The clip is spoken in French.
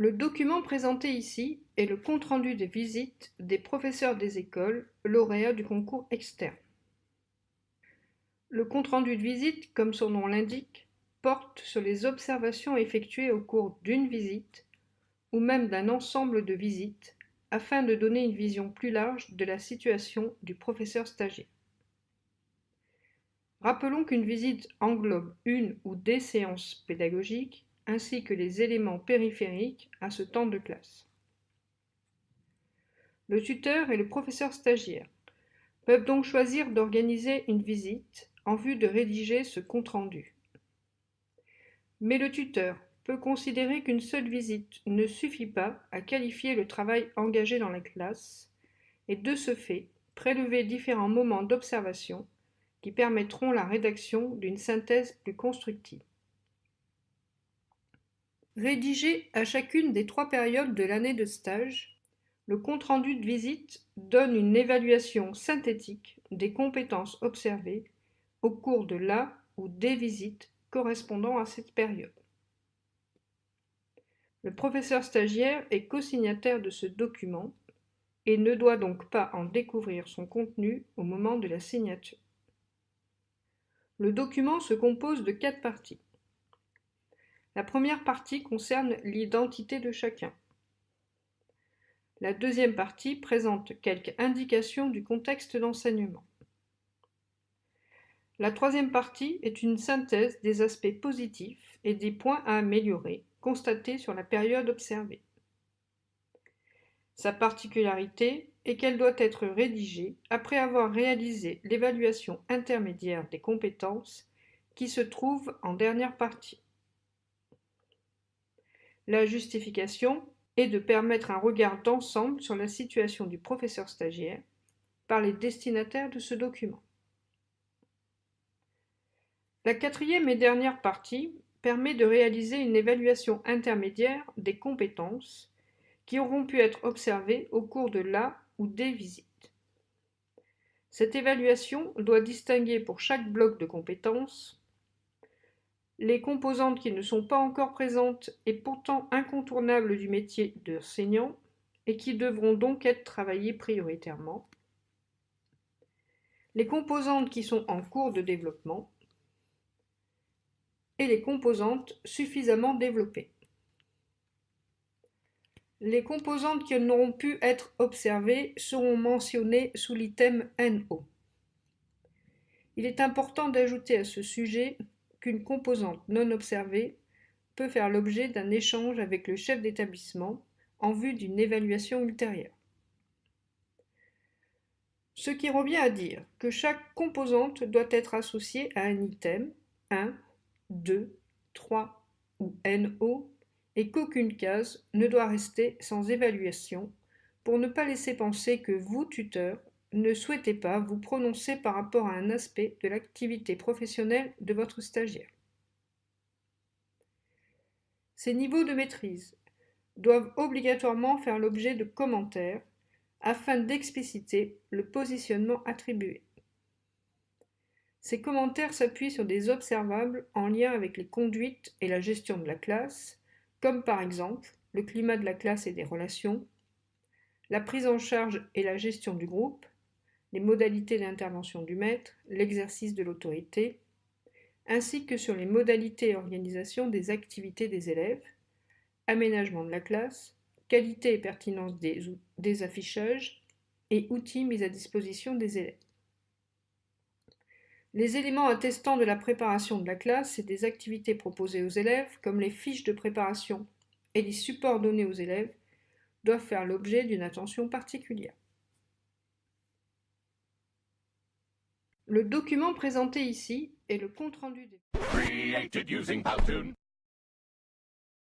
Le document présenté ici est le compte-rendu des visites des professeurs des écoles lauréats du concours externe. Le compte-rendu de visite, comme son nom l'indique, porte sur les observations effectuées au cours d'une visite ou même d'un ensemble de visites afin de donner une vision plus large de la situation du professeur stagiaire. Rappelons qu'une visite englobe une ou des séances pédagogiques ainsi que les éléments périphériques à ce temps de classe. Le tuteur et le professeur stagiaire peuvent donc choisir d'organiser une visite en vue de rédiger ce compte-rendu. Mais le tuteur peut considérer qu'une seule visite ne suffit pas à qualifier le travail engagé dans la classe et de ce fait prélever différents moments d'observation qui permettront la rédaction d'une synthèse plus constructive. Rédigé à chacune des 3 périodes de l'année de stage, le compte-rendu de visite donne une évaluation synthétique des compétences observées au cours de la ou des visites correspondant à cette période. Le professeur stagiaire est co-signataire de ce document et ne doit donc pas en découvrir son contenu au moment de la signature. Le document se compose de 4 parties. La première partie concerne l'identité de chacun. La deuxième partie présente quelques indications du contexte d'enseignement. La troisième partie est une synthèse des aspects positifs et des points à améliorer constatés sur la période observée. Sa particularité est qu'elle doit être rédigée après avoir réalisé l'évaluation intermédiaire des compétences qui se trouve en dernière partie. La justification est de permettre un regard d'ensemble sur la situation du professeur stagiaire par les destinataires de ce document. La quatrième et dernière partie permet de réaliser une évaluation intermédiaire des compétences qui auront pu être observées au cours de la ou des visites. Cette évaluation doit distinguer pour chaque bloc de compétences les composantes qui ne sont pas encore présentes et pourtant incontournables du métier d'enseignant et qui devront donc être travaillées prioritairement, les composantes qui sont en cours de développement et les composantes suffisamment développées. Les composantes qui n'auront pu être observées seront mentionnées sous l'item NO. Il est important d'ajouter à ce sujet qu'une composante non observée peut faire l'objet d'un échange avec le chef d'établissement en vue d'une évaluation ultérieure. Ce qui revient à dire que chaque composante doit être associée à un item 1, 2, 3 ou NO et qu'aucune case ne doit rester sans évaluation pour ne pas laisser penser que vous, tuteur, ne souhaitez pas vous prononcer par rapport à un aspect de l'activité professionnelle de votre stagiaire. Ces niveaux de maîtrise doivent obligatoirement faire l'objet de commentaires afin d'expliciter le positionnement attribué. Ces commentaires s'appuient sur des observables en lien avec les conduites et la gestion de la classe, comme par exemple le climat de la classe et des relations, la prise en charge et la gestion du groupe, les modalités d'intervention du maître, l'exercice de l'autorité, ainsi que sur les modalités et organisation des activités des élèves, aménagement de la classe, qualité et pertinence des affichages et outils mis à disposition des élèves. Les éléments attestant de la préparation de la classe et des activités proposées aux élèves, comme les fiches de préparation et les supports donnés aux élèves, doivent faire l'objet d'une attention particulière. Le document présenté ici est le compte-rendu des...